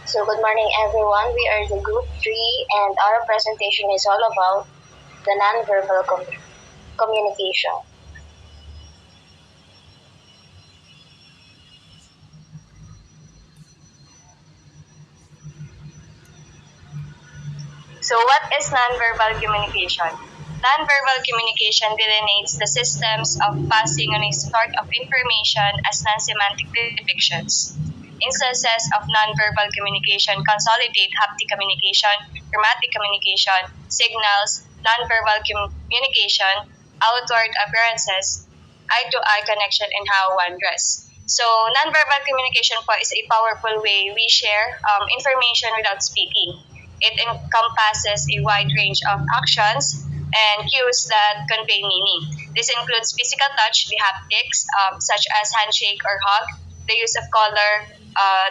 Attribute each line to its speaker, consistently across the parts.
Speaker 1: So good morning everyone. We are the group 3 and our presentation is all about the nonverbal communication. So what is nonverbal communication? Nonverbal communication delineates the systems of passing on a sort of information as non-semantic depictions. Instances of nonverbal communication consolidate haptic communication, chromatic communication, signals, nonverbal communication, outward appearances, eye-to-eye connection, and how one dress. So, nonverbal communication po is a powerful way we share information without speaking. It encompasses a wide range of actions and cues that convey meaning. This includes physical touch, the haptics, such as handshake or hug, the use of color,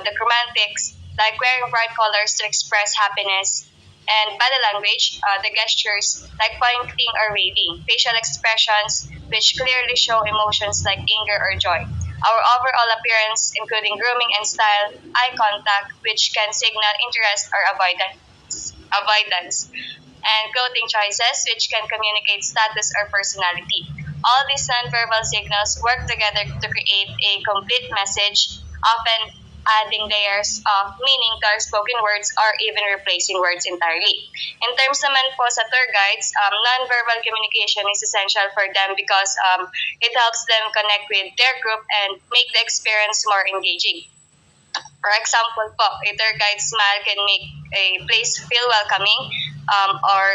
Speaker 1: the chromatics, like wearing bright colors to express happiness, and body language, the gestures, like pointing or waving, facial expressions, which clearly show emotions like anger or joy. Our overall appearance, including grooming and style, eye contact, which can signal interest or avoidance, and clothing choices, which can communicate status or personality. All these nonverbal signals work together to create a complete message, often adding layers of meaning to our spoken words or even replacing words entirely. In terms naman po sa tour guides, nonverbal communication is essential for them because it helps them connect with their group and make the experience more engaging. For example po, a tour guide's smile can make a place feel welcoming, or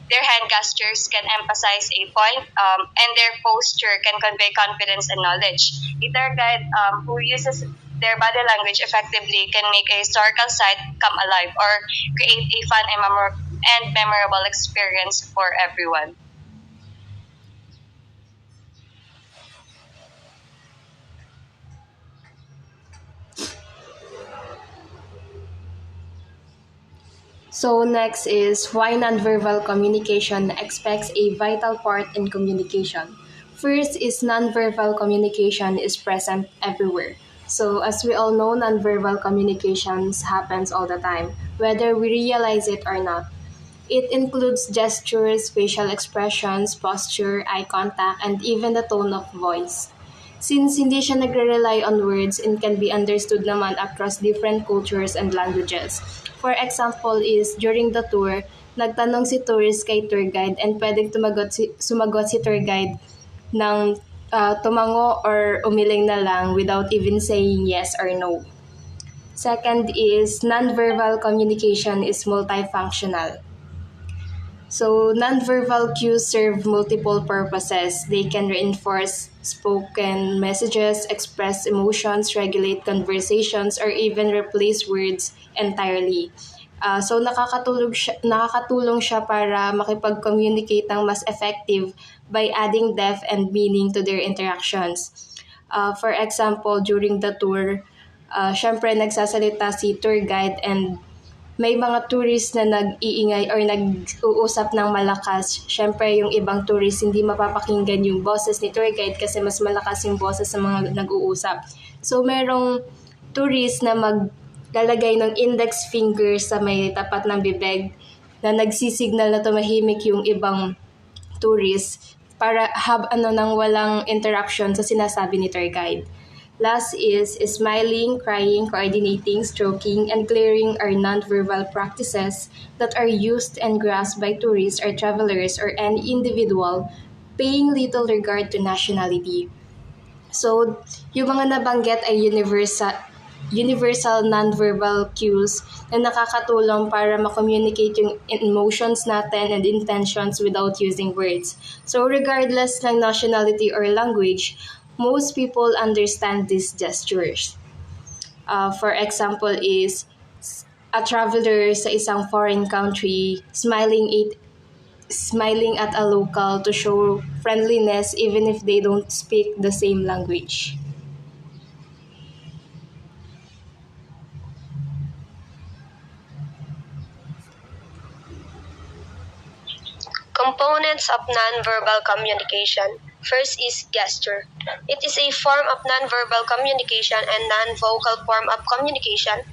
Speaker 1: their hand gestures can emphasize a point, and their posture can convey confidence and knowledge. A tour guide who uses their body language effectively can make a historical site come alive or create a fun and memorable experience for everyone.
Speaker 2: So next is why nonverbal communication expects a vital part in communication. First is nonverbal communication is present everywhere. So as we all know, nonverbal communications happens all the time, whether we realize it or not. It includes gestures, facial expressions, posture, eye contact, and even the tone of voice. Since hindi siya nagre-rely on words and can be understood naman across different cultures and languages. For example is, during the tour, nagtanong si tourist kay tour guide and pwedeng sumagot si tour guide ng tumango or umiling na lang without even saying yes or no. Second is, nonverbal communication is multifunctional. So, nonverbal cues serve multiple purposes. They can reinforce spoken messages, express emotions, regulate conversations, or even replace words entirely. So, nakakatulong siya para makipag-communicate ng mas effective by adding depth and meaning to their interactions. For example, during the tour, syempre nagsasalita si tour guide and may mga tourist na nag-iingay or nag-uusap ng malakas. Syempre, yung ibang tourist hindi mapapakinggan yung boses ni tour guide kasi mas malakas yung boses sa mga nag-uusap. So, merong tourist na maglalagay ng index finger sa may tapat ng bibig na nagsisignal na tumahimik yung ibang tourist para nang walang interaction sa sinasabi ni tour guide. Last is smiling, crying, coordinating, stroking, and clearing are nonverbal practices that are used and grasped by tourists or travelers or any individual, paying little regard to nationality. So, yung mga nabanggit ay universal nonverbal cues na nakakatulong para ma-communicate yung emotions natin and intentions without using words. So, regardless ng nationality or language, most people understand these gestures. For example is a traveler sa isang foreign country smiling at a local to show friendliness even if they don't speak the same language.
Speaker 3: Components of nonverbal communication. First is gesture. It is a form of nonverbal communication and non-vocal form of communication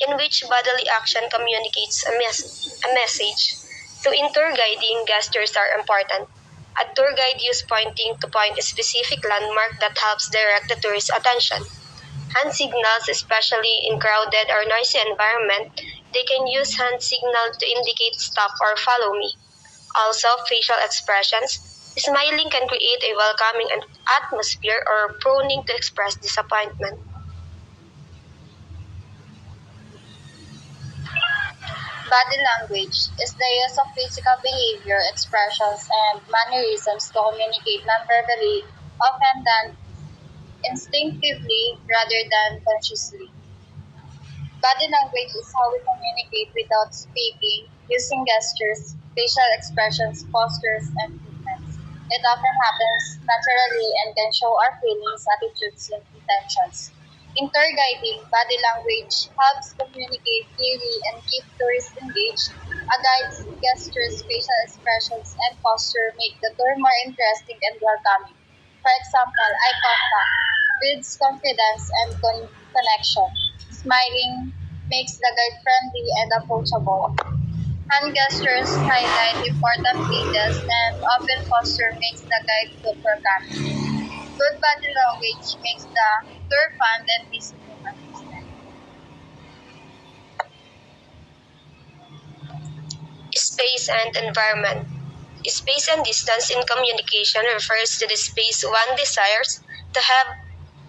Speaker 3: in which bodily action communicates a message. So in tour guiding, gestures are important. A tour guide uses pointing to point a specific landmark that helps direct the tourist's attention. Hand signals, especially in crowded or noisy environment, they can use hand signal to indicate stop or follow me. Also, facial expressions. Smiling can create a welcoming atmosphere or proning to express disappointment.
Speaker 4: Body language is the use of physical behavior, expressions, and mannerisms to communicate non-verbally, often done instinctively rather than consciously. Body language is how we communicate without speaking, using gestures, facial expressions, postures, and movements. It often happens naturally and can show our feelings, attitudes, and intentions. In tour guiding, body language helps communicate clearly and keep tourists engaged. A guide's gestures, facial expressions, and posture make the tour more interesting and welcoming. For example, eye contact builds confidence and connection. Smiling makes the guide friendly and approachable. Hand gestures highlight important details, and open posture makes the guide look welcoming. Good body language makes the tour fun and easy to understand.
Speaker 3: Space and environment. Space and distance in communication refers to the space one desires to have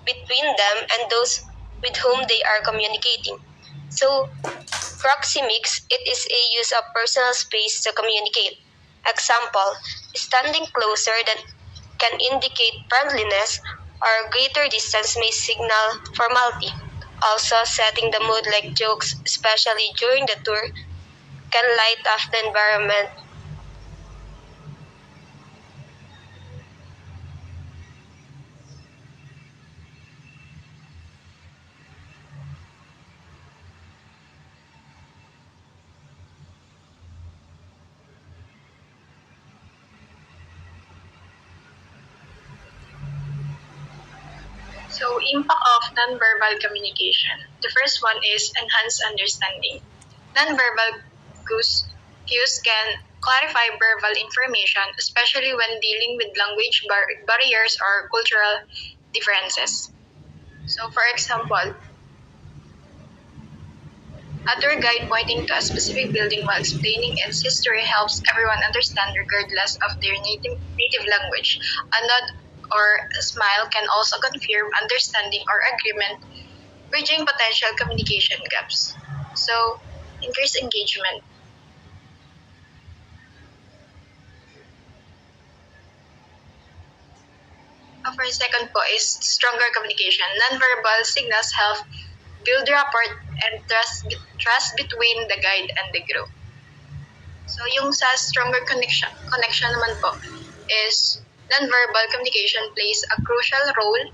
Speaker 3: between them and those with whom they are communicating. So, proxemics, it is a use of personal space to communicate. Example, standing closer that can indicate friendliness, or greater distance may signal formality. Also, setting the mood like jokes, especially during the tour, can light up the environment.
Speaker 5: So, impact of nonverbal communication. The first one is enhanced understanding. Nonverbal cues can clarify verbal information, especially when dealing with language barriers or cultural differences. So, for example, a tour guide pointing to a specific building while explaining its history helps everyone understand regardless of their native language. A nod or a smile can also confirm understanding or agreement, bridging potential communication gaps. So, increase engagement. For second po is stronger communication. Nonverbal signals help build rapport and trust between the guide and the group. So yung sa stronger connection naman po is nonverbal communication plays a crucial role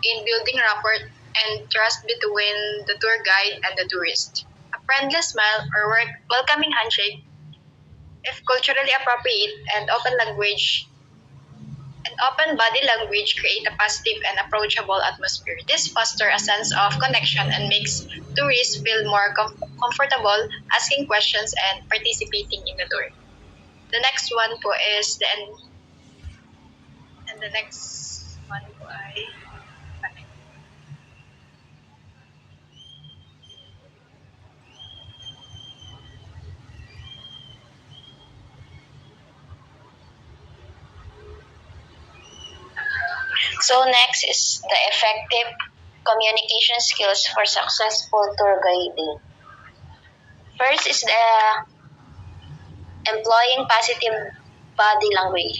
Speaker 5: in building rapport and trust between the tour guide and the tourist. A friendly smile or welcoming handshake, if culturally appropriate and open body language create a positive and approachable atmosphere. This fosters a sense of connection and makes tourists feel more comfortable asking questions and participating in the tour. The next one po is the next one po ay
Speaker 6: So next is the effective communication skills for successful tour guiding. First is the employing positive body language.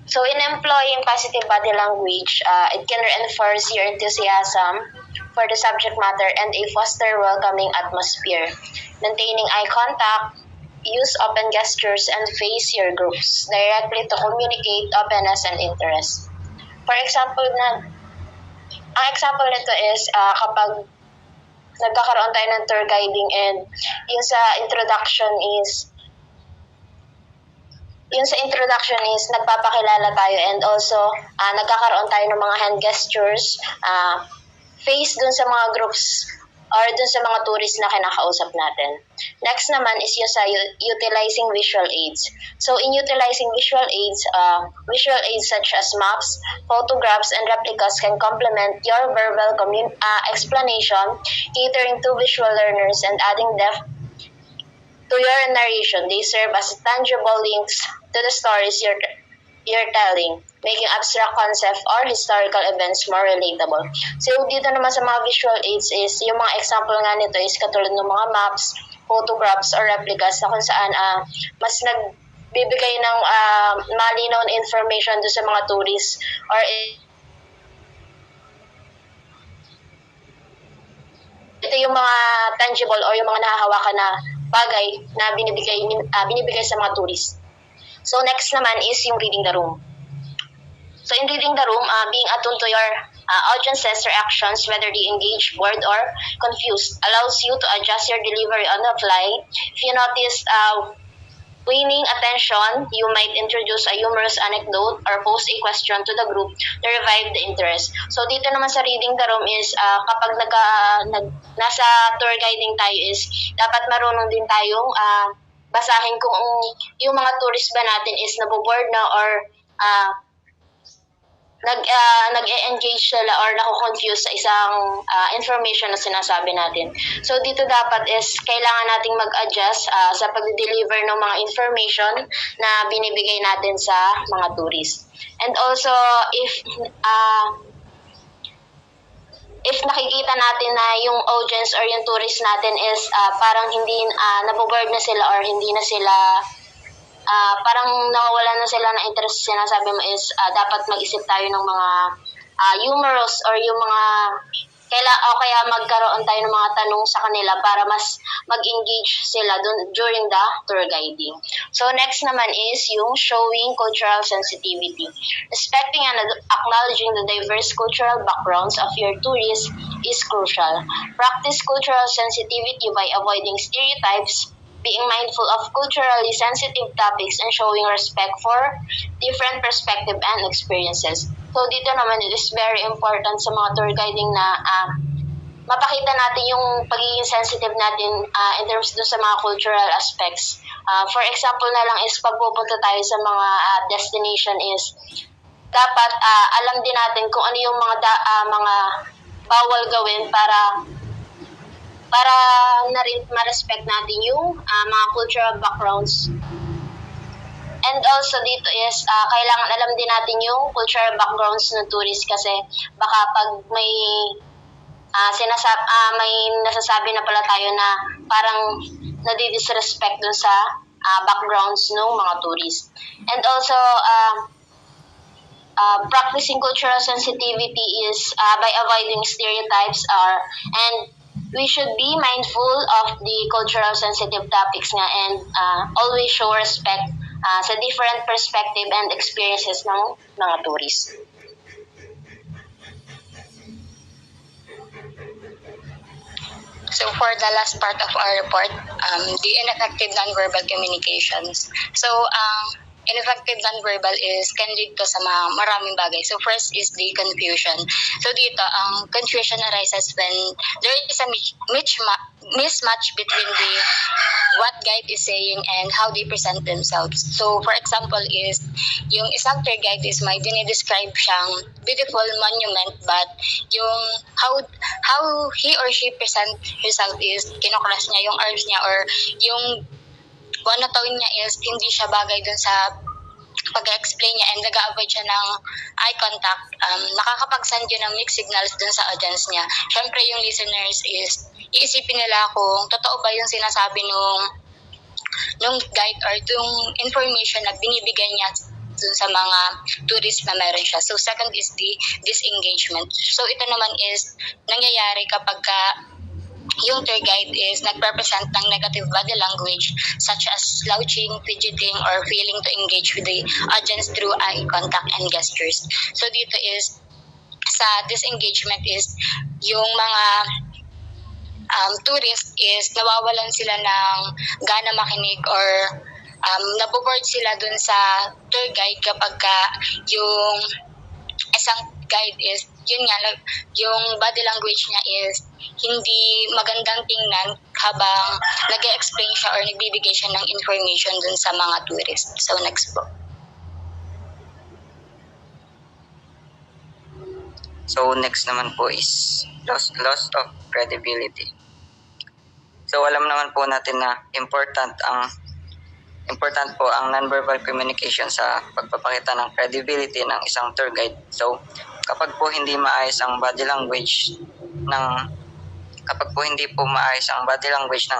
Speaker 6: So in employing positive body language, it can reinforce your enthusiasm for the subject matter and a foster welcoming atmosphere. Maintaining eye contact, use open gestures and face your groups directly to communicate openness and interest. For example, ang example nito is kapag nagkakaroon tayo ng tour guiding and yung sa introduction is nagpapakilala tayo and also nagkakaroon tayo ng mga hand gestures face dun sa mga groups or dun sa mga tourists na kinakausap natin. Next naman is yung sa utilizing visual aids. So in utilizing visual aids such as maps, photographs, and replicas can complement your verbal explanation, catering to visual learners and adding depth to your narration. They serve as tangible links to the stories you're telling, making abstract concepts or historical events more relatable. So dito naman sa mga visual aids is, yung mga example nga nito is katulad ng mga maps, photographs, or replicas na kung saan mas nagbibigay ng malinaw na information doon sa mga tourists or ito yung mga tangible or yung mga nahahawakan na bagay na binibigay sa mga tourists. So next naman is yung reading the room. So in reading the room, being attuned to your audience's reactions, whether they engage, bored, or confused, allows you to adjust your delivery on the fly. If you notice winning attention, you might introduce a humorous anecdote or pose a question to the group to revive the interest. So dito naman sa reading the room is kapag nasa tour guiding tayo is dapat marunong din tayong basahin kung yung mga tourist ba natin is naboboard na or nag-engage sila or nako-confuse sa isang information na sinasabi natin. So dito dapat is kailangan nating mag-adjust sa pag-deliver ng mga information na binibigay natin sa mga tourist. And also if nakikita natin na yung audience or yung tourist natin is parang hindi naboboard na sila or hindi na sila parang nawawala na sila ng interest, sinasabi mo is dapat mag-isip tayo ng mga humorous or yung mga kaya magkaroon tayo ng mga tanong sa kanila para mas mag-engage sila during the tour guiding. So next naman is yung showing cultural sensitivity. Respecting and acknowledging the diverse cultural backgrounds of your tourists is crucial. Practice cultural sensitivity by avoiding stereotypes, being mindful of culturally sensitive topics, and showing respect for different perspective and experiences. So dito naman it is very important sa mga tour guiding na mapakita natin yung pagiging sensitive natin in terms dun sa mga cultural aspects. For example na lang is pag pupunta tayo sa mga destination is dapat alam din natin kung ano yung mga bawal gawin para na rin ma-respect natin yung mga cultural backgrounds. And also dito is kailangan alam din natin yung cultural backgrounds ng tourist kasi baka pag may nasasabi na pala tayo na parang nadi-disrespect dun sa backgrounds ng mga tourist. And also practicing cultural sensitivity is by avoiding stereotypes and we should be mindful of the cultural sensitive topics nga and always show respect sa different perspective and experiences ng mga tourists.
Speaker 7: So for the last part of our report, the ineffective nonverbal communications. So ineffective nonverbal can lead to sa maraming bagay. So first is the confusion. So dito, confusion arises when there is a mismatch between what guide is saying and how they present themselves. So for example is, yung isang tour guide is may dinidescribe siyang beautiful monument but yung how he or she present herself is kinocross niya yung arms niya or yung monotone niya is hindi siya bagay dun sa pag-explain niya and nag-avoid siya ng eye contact. Nakakapagsend yun ng mixed signals dun sa audience niya. Siyempre yung listeners is iisipin nila kung totoo ba yung sinasabi nung guide or yung information na binibigay niya dun sa mga tourists na meron siya. So second is the disengagement. So ito naman is nangyayari kapag yung tour guide is nagrepresent ng negative body language such as slouching, fidgeting, or failing to engage with the audience through eye contact and gestures. So dito is sa disengagement is yung mga tourist is nawawalan sila ng gana makinig or naboboard sila dun sa tour guide kapag yung isang guide is yun nga, yung body language niya is hindi magandang tingnan habang nag-explain siya or nagbibigay siya ng information dun sa mga tourist. So next po.
Speaker 8: So next naman po is loss of credibility. So alam naman po natin na important po ang nonverbal communication sa pagpapakita ng credibility ng isang tour guide. So kapag po hindi maayos ang body language ng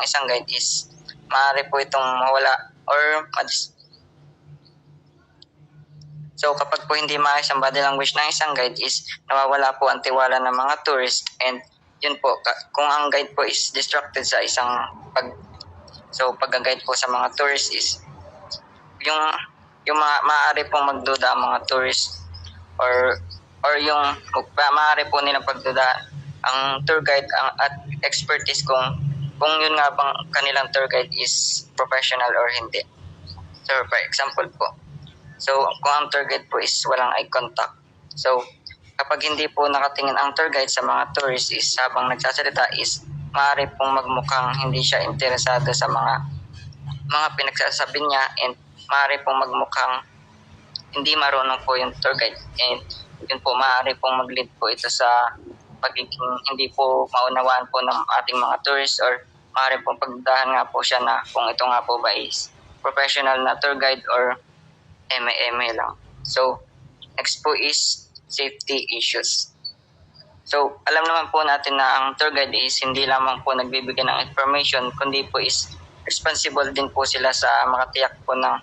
Speaker 8: isang guide is maaari po itong mawala or So kapag po hindi maayos ang body language ng isang guide is nawawala po ang tiwala ng mga tourist, and yun po, kung ang guide po is distracted sa pag-guide po sa mga tourist is yung maaari pong magduda ang mga tourist or yung maaari po nilang pagduda ang tour guide at expertise kung yun nga bang kanilang tour guide is professional or hindi. So for example po, so kung ang tour guide po is walang eye contact, so kapag hindi po nakatingin ang tour guide sa mga tourists is habang nagsasalita is maaari pong magmukhang hindi siya interesado sa mga pinagsasabi niya, and maaari pong magmukhang hindi marunong po yung tour guide, and yun po maaari pong mag-lead po ito sa pagiging hindi po maunawaan po ng ating mga tourists, or maaari pong pagdahan nga po siya na kung ito nga po ba is professional na tour guide or MA lang. So next po is safety issues. So alam naman po natin na ang tour guide is hindi lamang po nagbibigay ng information, kundi po is responsible din po sila sa makatiyak po ng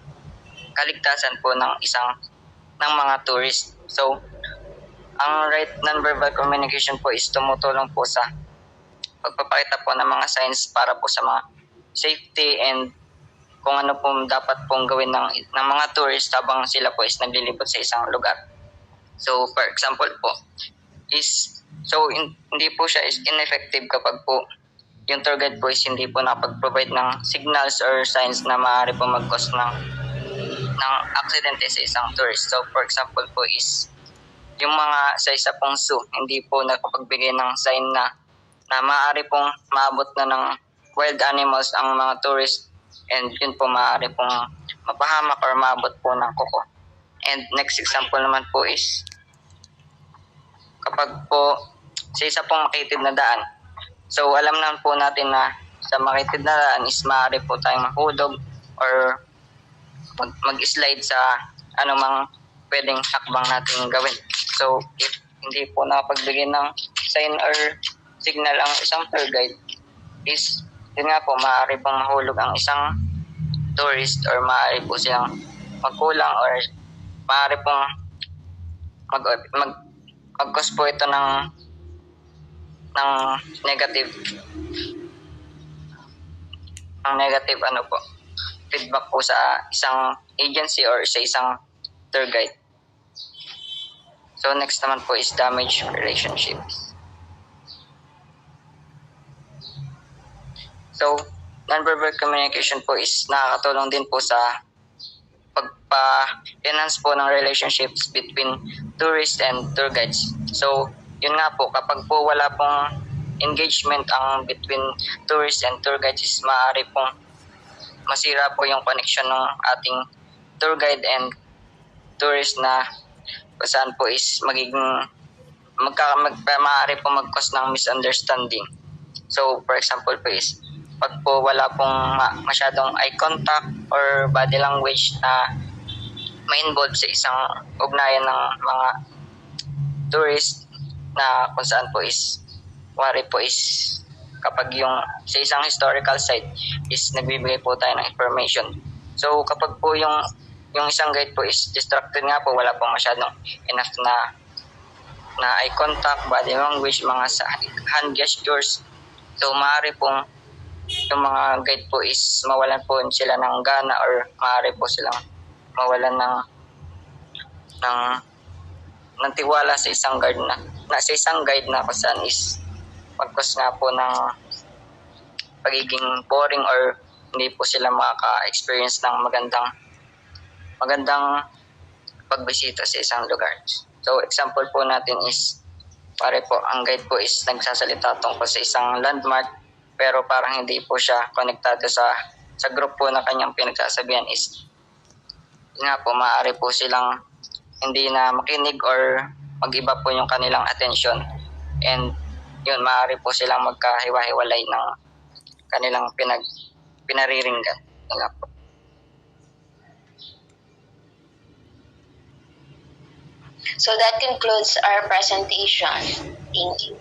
Speaker 8: kaligtasan po ng mga tourist. So ang right nonverbal communication po is tumutulong po sa pagpapakita po ng mga signs para po sa mga safety and kung ano po dapat pong gawin ng mga tourist habang sila po is naglilibot sa isang lugar. So for example po is hindi po siya is ineffective kapag po yung tour guide po is hindi po nakapag-provide ng signals or signs na maaari po mag-cause ng aksidente sa isang tourist. So for example po is yung mga sa isa pong zoo, hindi po nakapagbigay ng sign na maaari pong maabot na ng wild animals ang mga tourist, and yun po maaari pong mapahamak or maabot po ng kuko. And next example naman po is kapag po sa isa pong makitid na daan. So alam naman po natin na sa makitid na daan is maaari po tayong mahulog or mag-slide sa anumang pwedeng hakbang natin gawin. So if hindi po nakapagbigay ng sign or signal ang isang tour guide is yun nga po, maaari pong mahulog ang isang tourist, or maaari po silang magkulang, or maaari pong mag-cause po ito ng negative feedback po sa isang agency or sa isang tour guide. So next naman po is damage relationships. So nonverbal communication po is nakakatulong din po sa pagpa-enhance po ng relationships between tourists and tour guides. So yun nga po, kapag po wala pong engagement ang between tourists and tour guides is maaari pong masira po yung connection ng ating tour guide and tourist, na saan po is maaari po mag-cause ng misunderstanding. So for example po is pag po wala pong masyadong eye contact or body language na ma-involve sa isang ugnayan ng mga tourist, na kung saan po is wari po is kapag yung sa isang historical site is nagbibigay po tayo ng information. So kapag po yung isang guide po is distracted nga po, wala pong masyadong enough na eye contact, body language, mga hand gestures, so maaari pong yung mga guide po is mawalan po sila ng gana, or maaari po silang mawalan ng tiwala sa isang guide na kung saan is mag-cause nga po ng pagiging boring, or hindi po sila makaka-experience ng magandang pagbisita sa isang lugar. So example po natin is pare po, ang guide po is nagsasalita tungkol sa isang landmark pero parang hindi po siya konektado sa group po na kanyang pinagsasabihan is nga po, maaari po silang hindi na makinig or mag-iba po yung kanilang attention, and yun, maaari po silang magkahiwa-hiwalay ng kanilang pinariringgan. Yun nga po.
Speaker 6: So that concludes our presentation. Thank you.